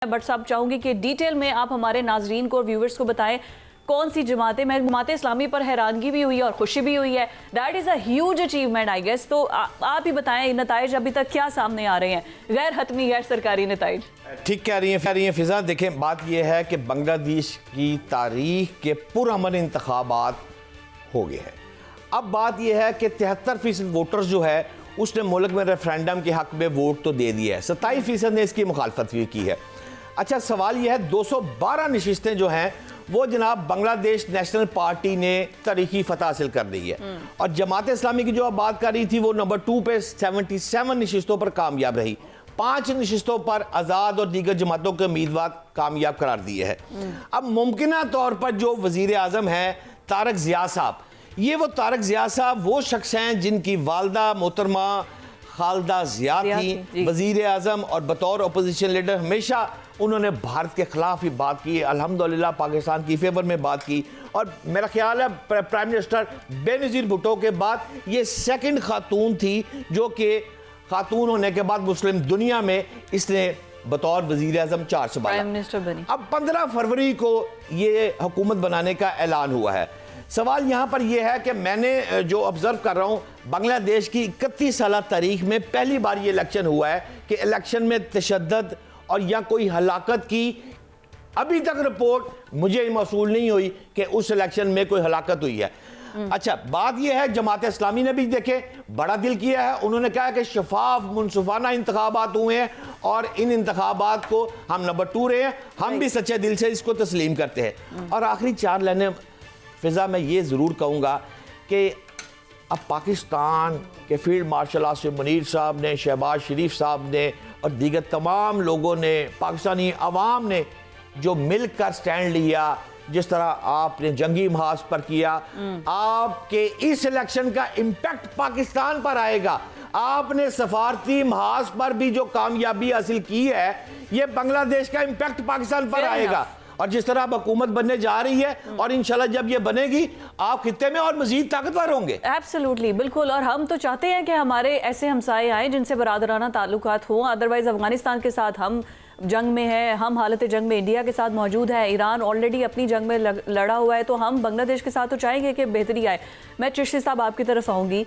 But साहब चाहूंगी कि डिटेल में आप हमारे नाजरीन को और व्यूवर्स को बताएं कौन सी जमातें। मैं जमात इस्लामी पर हैरानगी भी हुई है और खुशी भी हुई है। That is a huge achievement I guess. तो आप ही बताएं नताइज अभी तक क्या सामने आ रहे हैं, गैर हतमी गैर सरकारी नताइज। ठीक कह रही हैं फिजा। देखें, बात यह है कि बांग्लादेश की तारीख के पुरअमन इंतखाबात हो गए हैं। अब बात यह है कि 73% वोटर्स जो है उसने मुल्क में रेफरेंडम के हक में वोट तो दे दिया है, 27% ने इसकी मुखालफत भी की है। अच्छा, सवाल यह है 212 नशिस्तें जो हैं वो जनाब बांग्लादेश नेशनल पार्टी ने तारीखी फतह हासिल कर दी है। और जमात इस्लामी की जो आप बात कर रही थी वो नंबर 2 पे 77 नशिस्तों पर कामयाब रही। 5 नशिस्तों पर आज़ाद और दीगर जमातों के उम्मीदवार कामयाब करार दिए है। अब मुमकिन तौर पर जो वज़ीर आज़म हैं तारक ज़िया साहब, ये वो तारक ज़िया साहब वो शख्स हैं जिनकी वालदा मोहतरमा खालदा ज़िया थी वज़ीर आज़म, और बतौर अपोजिशन लीडर हमेशा उन्होंने भारत के खिलाफ ही बात की, अल्हम्दुलिल्लाह पाकिस्तान की फेवर में बात की। और मेरा ख्याल है प्राइम मिनिस्टर बेनज़ीर भुट्टो के बाद ये सेकंड खातून थी जो कि खातून होने के बाद मुस्लिम दुनिया में इसने बतौर वज़ीर आज़म 4 संभाला। अब 15 फरवरी को ये हुकूमत बनाने का ऐलान हुआ है। सवाल यहाँ पर यह है कि मैंने जो ऑब्जर्व कर रहा हूँ, बांग्लादेश की 31 साल तारीख में पहली बार ये इलेक्शन हुआ है कि इलेक्शन में तशद्दुद और या कोई हलाकत की अभी तक रिपोर्ट मुझे मौसूल नहीं हुई कि उस इलेक्शन में कोई हलाकत हुई है। अच्छा, बात यह है जमात इस्लामी ने भी देखे बड़ा दिल किया है। उन्होंने कहा कि शफाफ मुनसिफाना इंतखाबात हुए हैं और इन इंतखाबात को हम नंबर 2 रहे हैं, हम भी सच्चे दिल से इसको तस्लीम करते हैं। और आखिरी 4 लाइनें फिजा मैं ये ज़रूर कहूँगा कि अब पाकिस्तान के फील्ड मार्शल आसिम मुनीर साहब ने, शहबाज शरीफ साहब ने और दीगर तमाम लोगों ने, पाकिस्तानी अवाम ने जो मिलकर स्टैंड लिया, जिस तरह आपने जंगी महाज पर किया, आपके इस इलेक्शन का इम्पैक्ट पाकिस्तान पर आएगा। आपने सफारती महाज पर भी जो कामयाबी हासिल की है, ये बांग्लादेश का इम्पैक्ट पाकिस्तान पर आएगा। और जिस तरह अब हुकूमत बनने जा रही है और इंशाल्लाह जब ये बनेगी आप खित्ते में और मजीद ताकतवर होंगे। एब्सोल्युटली, बिल्कुल। और हम तो चाहते हैं कि हमारे ऐसे हमसाए आए जिनसे बरादराना ताल्लुकात हों। अदरवाइज अफगानिस्तान के साथ हम जंग में है, हम हालत जंग में इंडिया के साथ मौजूद है, ईरान ऑलरेडी अपनी जंग में लड़ा हुआ है, तो हम बांग्लादेश के साथ तो चाहेंगे कि बेहतरी आए। मैं चिश्ती साहब आपकी तरफ आऊँगी।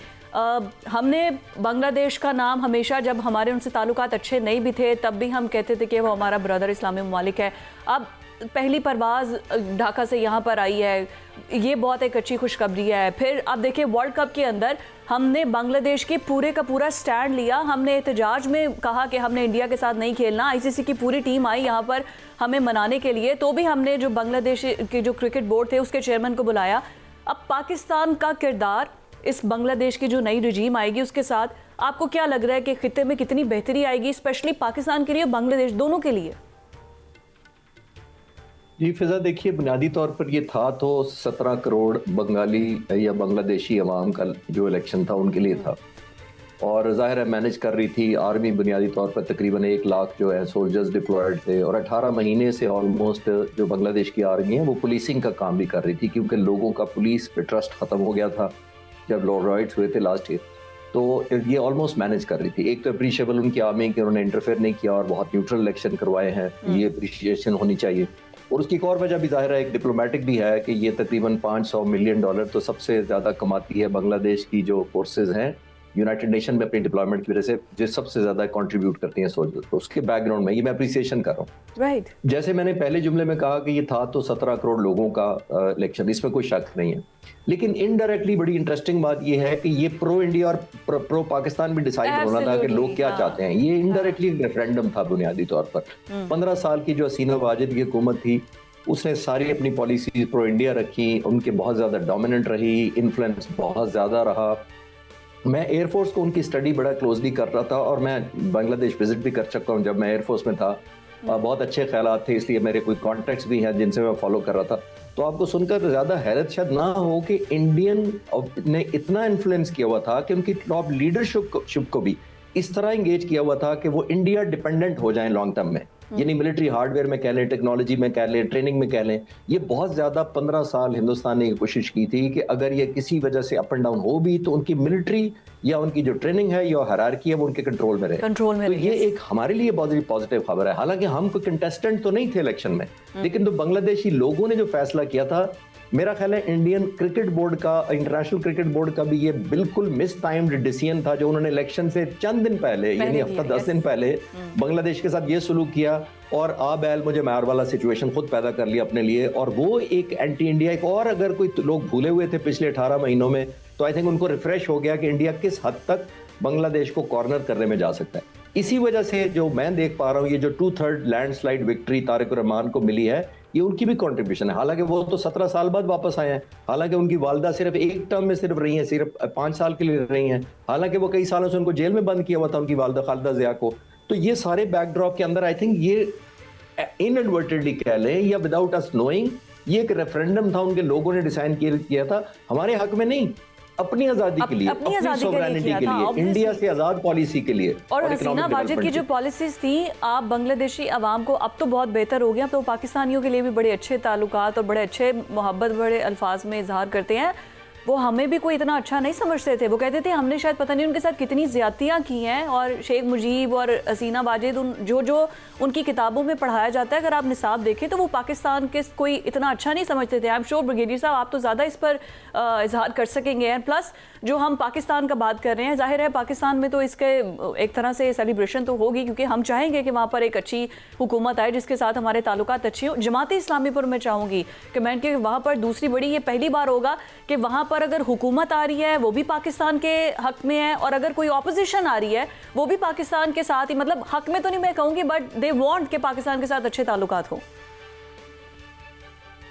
हमने बांग्लादेश का नाम हमेशा, जब हमारे उनसे ताल्लुकात अच्छे नहीं भी थे तब भी हम कहते थे कि वो हमारा ब्रदर इस्लामी ममालिक है। अब पहली परवाज़ ढाका से यहाँ पर आई है, ये बहुत एक अच्छी खुशखबरी है। फिर अब देखिए वर्ल्ड कप के अंदर हमने बांग्लादेश के पूरे का पूरा स्टैंड लिया। हमने एहतजाज में कहा कि हमने इंडिया के साथ नहीं खेलना। आईसीसी की पूरी टीम आई यहाँ पर हमें मनाने के लिए, तो भी हमने जो बांग्लादेश के जो क्रिकेट बोर्ड थे उसके चेयरमैन को बुलाया। अब पाकिस्तान का किरदार इस बांग्लादेश की जो नई रजीम आएगी उसके साथ आपको क्या लग रहा है कि खित्ते में कितनी बेहतरी आएगी, स्पेशली पाकिस्तान के लिए, बांग्लादेश दोनों के लिए? जी फिजा, देखिए बुनियादी तौर पर ये था तो 17 करोड़ बंगाली या बांग्लादेशी अवाम का जो इलेक्शन था उनके लिए था, और ज़ाहिर है मैनेज कर रही थी आर्मी। बुनियादी तौर पर तकरीबन 1 लाख जो है सोल्जर्स डिप्लॉयड थे, और 18 महीने से ऑलमोस्ट जो बांग्लादेश की आर्मी है वो पुलिसिंग का काम भी कर रही थी, क्योंकि लोगों का पुलिस पे ट्रस्ट ख़त्म हो गया था जब लॉ राइट्स हुए थे लास्ट ईयर। तो ये ऑलमोस्ट मैनेज कर रही थी। एक तो अप्रिशिएबल उनकी आर्मी कि उन्होंने इंटरफेयर नहीं किया और बहुत न्यूट्रल इलेक्शन करवाए हैं, ये अप्रिशिएशन होनी चाहिए। और उसकी एक और वजह भी ज़ाहिर है एक डिप्लोमेटिक भी है कि ये तकरीबन $500 मिलियन तो सबसे ज़्यादा कमाती है बांग्लादेश की जो फोर्सेस हैं यूनाइटेड नेशन में अपनी डिप्लॉयमेंट की वजह से, जो सबसे ज़्यादा कंट्रीब्यूट करती हैं सोल्जर्स। तो उसके बैकग्राउंड में ये मैं अप्रिसिएशन कर रहा हूँ। राइट। जैसे मैंने पहले जुमले में कहा कि ये था तो 17 करोड़ लोगों का इलेक्शन, इसमें कोई शक नहीं है। लेकिन इनडायरेक्टली बड़ी इंटरेस्टिंग बात ये है कि ये प्रो इंडिया और प्रो पाकिस्तान भी डिसाइड होना था कि लोग क्या चाहते हैं। ये इनडायरेक्टली रेफरेंडम था बुनियादी तौर पर। 15 साल की जो हसीना वाजिद की हुकूमत थी उसने सारी अपनी पॉलिसी प्रो इंडिया रखी, उनके बहुत ज़्यादा डोमिनेंट रही, इन्फ्लुएंस बहुत ज़्यादा रहा। मैं एयरफोर्स को उनकी स्टडी बड़ा क्लोजली कर रहा था, और मैं बांग्लादेश विजिट भी कर चुका हूँ जब मैं एयरफोर्स में था। बहुत अच्छे ख्यालात थे, इसलिए मेरे कोई कॉन्टैक्ट्स भी हैं जिनसे मैं फॉलो कर रहा था। तो आपको सुनकर ज़्यादा हैरत शायद ना हो कि इंडियन ने इतना इन्फ्लुएंस किया हुआ था कि उनकी टॉप लीडरशिप को भी इस तरह इंगेज किया हुआ था कि वो इंडिया डिपेंडेंट हो जाए लॉन्ग टर्म में। यानी मिलिट्री हार्डवेयर में कह लें, टेक्नोलॉजी में कह लें, ट्रेनिंग में कह लें, ये बहुत ज्यादा 15 साल हिंदुस्तान ने कोशिश की थी कि अगर ये किसी वजह से अप एंड डाउन हो भी तो उनकी मिलिट्री या उनकी जो ट्रेनिंग है या हायरार्की है वो उनके कंट्रोल में रहे। तो ये एक हमारे लिए बहुत पॉजिटिव खबर है। हालांकि हम कोई कंटेस्टेंट तो नहीं थे इलेक्शन में, लेकिन तो बांग्लादेशी लोगों ने जो फैसला किया था, मेरा ख्याल है इंडियन क्रिकेट बोर्ड का, इंटरनेशनल क्रिकेट बोर्ड का भी ये बिल्कुल मिस टाइम्ड डिसीजन था जो उन्होंने इलेक्शन से चंद दिन पहले यानी हफ्ता 10 दिन पहले बांग्लादेश के साथ ये सलूक किया और आ बैल मुझे मार वाला सिचुएशन खुद पैदा कर लिया अपने लिए। और वो एक एंटी इंडिया, एक और अगर कोई लोग भूले हुए थे पिछले 18 महीनों में, तो आई थिंक उनको रिफ्रेश हो गया कि इंडिया किस हद तक बांग्लादेश को कॉर्नर करने में जा सकता है। इसी वजह से जो मैं देख पा रहा हूँ, ये जो 2/3 लैंडस्लाइड विक्ट्री तारिक रहमान को मिली है, ये उनकी भी कंट्रीब्यूशन है। हालांकि वो तो 17 साल बाद वापस आए हैं, हालांकि उनकी वालदा सिर्फ एक टर्म में सिर्फ रही हैं, सिर्फ 5 साल के लिए रही हैं, हालांकि वो कई सालों से उनको जेल में बंद किया हुआ था उनकी वालदा खालिदा जिया को। तो ये सारे बैकड्रॉप के अंदर आई थिंक ये इनएडवर्टेडली कह लें या विदाउट अस नोइंग, ये एक रेफरेंडम था, उनके लोगों ने डिसाइड किया था हमारे हक में नहीं, अपनी आजादी के लिए, अपनी सोवरेनिटी के लिए, इंडिया से आजाद पॉलिसी के लिए। और हसीना वाजिद की जो पॉलिसीज थी, आप बांग्लादेशी अवाम को अब तो बहुत बेहतर हो गया, तो पाकिस्तानियों के लिए भी बड़े अच्छे ताल्लुकात और बड़े अच्छे मोहब्बत बड़े अल्फाज में इजहार करते हैं। वो हमें भी कोई इतना अच्छा नहीं समझते थे, वो कहते थे हमने शायद पता नहीं उनके साथ कितनी ज्यादतियाँ की हैं। और शेख मुजीब और हसीना वाजिद जो उनकी किताबों में पढ़ाया जाता है, अगर आप निसाब देखें तो वो पाकिस्तान के कोई इतना अच्छा नहीं समझते थे। आई एम श्योर ब्रिगेडियर साहब आप तो ज़्यादा इस पर इजहार कर सकेंगे। एंड प्लस जो हम पाकिस्तान का बात कर रहे हैं, जाहिर है पाकिस्तान में तो इसके एक तरह से सेलिब्रेशन तो होगी, क्योंकि हम चाहेंगे कि वहाँ पर एक अच्छी हुकूमत आए जिसके साथ हमारे ताल्लुकात अच्छे हों। जमात इस्लामी पर मैं चाहूँगी कमेंट कि वहाँ पर दूसरी बड़ी, ये पहली बार होगा कि वहाँ पर अगर हुकूमत आ रही है वो भी पाकिस्तान के हक में है, और अगर कोई ऑपोजिशन आ रही है वो भी पाकिस्तान के साथ ही, मतलब हक में तो नहीं मैं कहूँगी, बट दे वांट कि पाकिस्तान के साथ अच्छे ताल्लुकात हो।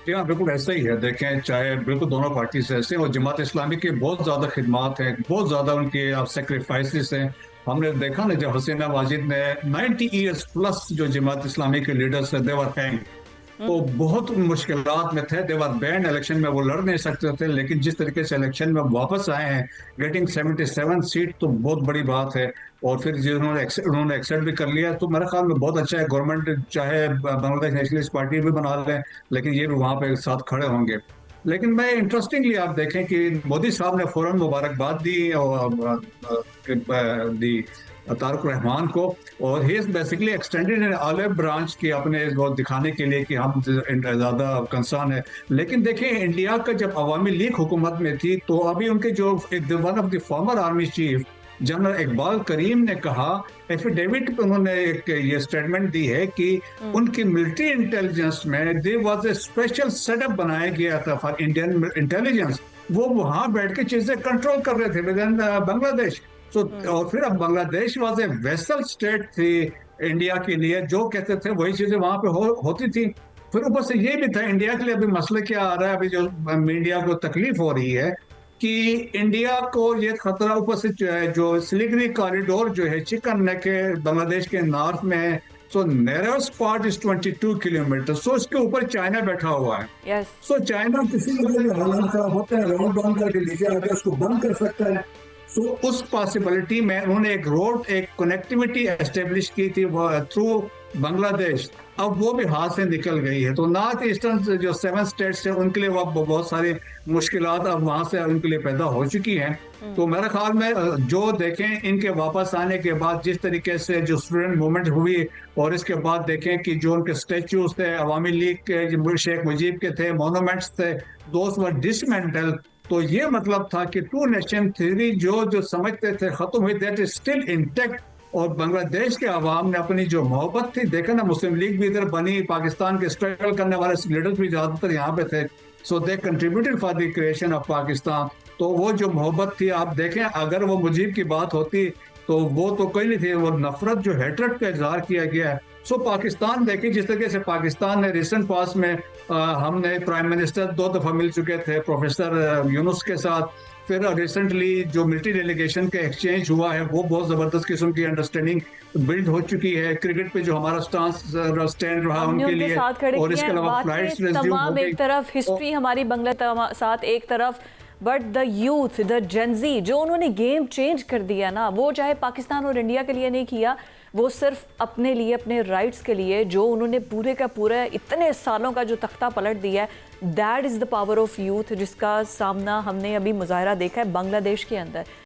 जी हाँ, बिल्कुल ऐसा ही है। देखें, चाहे बिल्कुल दोनों पार्टी से ऐसे, और जमात इस्लामी के बहुत ज़्यादा खिदमात हैं, बहुत ज़्यादा उनके सेक्रीफाइसेस हैं। हमने देखा ना, जब हसीना वाजिद ने 90 ईयर्स प्लस जो जमात इस्लामी के लीडर्स हैं, दे वर हैंग, वो बहुत मुश्किलात में थे, दे वर बैन, इलेक्शन में वो लड़ नहीं सकते थे, लेकिन जिस तरीके से इलेक्शन में वापस आए हैं, गेटिंग 77 सीट तो बहुत बड़ी बात है। और फिर उन्होंने एक्सेप्ट भी कर लिया, तो मेरे ख्याल में बहुत अच्छा है। गवर्नमेंट चाहे बांग्लादेश नेशनलिस्ट पार्टी भी बना लें, लेकिन ये भी वहाँ पे साथ खड़े होंगे। लेकिन मैं इंटरेस्टिंगली आप देखें कि मोदी साहब ने फौरन मुबारकबाद दी तारिक रहमान को, और he is basically extended in olive branch की अपने वो दिखाने के लिए कि हम ज़्यादा कंसर्न है। लेकिन देखिए, इंडिया का जब अवामी लीग हुकूमत में थी, तो अभी उनके जो one of the former army chief General Iqbal Karim ने कहा, एफिडेविट पे उन्होंने एक ये स्टेटमेंट दी है कि उनकी मिलिट्री इंटेलिजेंस में there was a special setup बनाया गया था फॉर इंडियन इंटेलिजेंस। वो वहां बैठ के चीजें कंट्रोल कर रहे थे विद इन बांग्लादेश। और फिर अब Bangladesh was a vessel state थी इंडिया के लिए, जो कहते थे वही चीजें वहां पे होती थी। फिर ऊपर से ये भी था, इंडिया के लिए अभी मसला क्या आ रहा है, अभी जो इंडिया को तकलीफ हो रही है कि इंडिया को ये खतरा, ऊपर से जो सिलिगुड़ी कॉरिडोर जो है चिकन नेक के बांग्लादेश के नॉर्थ में है, सो नेरोस्ट पार्ट इज 22 किलोमीटर, सो इसके ऊपर चाइना बैठा हुआ है। सो चाइना किसी हालात होते हैं, रोड बंद करके नीचे आके उसको बंद कर सकता है। सो उस पॉसिबिलिटी में उन्होंने एक रोड, एक कनेक्टिविटी एस्टेब्लिश की थी थ्रू बांग्लादेश, अब वो भी हाथ से निकल गई है। तो नॉर्थ ईस्टर्न जो 7 स्टेट्स है उनके लिए वो बहुत सारी मुश्किलात अब वहां से उनके लिए पैदा हो चुकी हैं। तो मेरे ख्याल में जो देखें इनके वापस आने के बाद जिस तरीके से जो स्टूडेंट मूवमेंट हुई, और इसके बाद देखें कि जो उनके स्टेच्यूज थे अवामी लीग के, शेख मुजीब के थे, मोनूमेंट्स थे, दोस्त वर डिसमेंटल। तो ये मतलब था कि 2 नेशन थ्योरी जो समझते थे खत्म हुई, दैट इज स्टिल इंटैक्ट। और बांग्लादेश के अवाम ने अपनी जो मोहब्बत थी, देखा ना, मुस्लिम लीग भी इधर बनी, पाकिस्तान के स्ट्रगल करने वाले लीडर्स भी ज़्यादातर यहाँ पे थे, so they contributed for the creation of Pakistan. तो वो जो मोहब्बत थी, आप देखें, अगर वो मुजीब की बात होती तो वो तो कोई नहीं थी, वो नफरत जो हेट्रेड का इजहार किया गया है। सो पाकिस्तान देखिए, जिस तरीके से पाकिस्तान ने रिसेंट पास में हमने प्राइम मिनिस्टर 2 दफ़ा मिल चुके थे प्रोफेसर यूनुस के साथ, फिर रिसेंटली जो मिलिट्री डेलीगेशन का एक्सचेंज हुआ है, वो बहुत ज़बरदस्त किस्म की अंडरस्टैंडिंग बिल्ड हो चुकी है। क्रिकेट पे जो हमारा स्टैंड रहा उनके लिए, और इसके अलावा फ्लाइट्स तमाम, एक तरफ हिस्ट्री हमारी बांग्लादेश साथ, एक तरफ but the youth, the Gen Z, जो उन्होंने गेम चेंज कर दिया ना, वो चाहे पाकिस्तान और इंडिया के लिए नहीं किया, वो सिर्फ अपने लिए, अपने राइट्स के लिए, जो उन्होंने पूरे का पूरा इतने सालों का जो तख्ता पलट दिया है, that is the power of youth, जिसका सामना हमने अभी मुजाहरा देखा है बांग्लादेश के अंदर।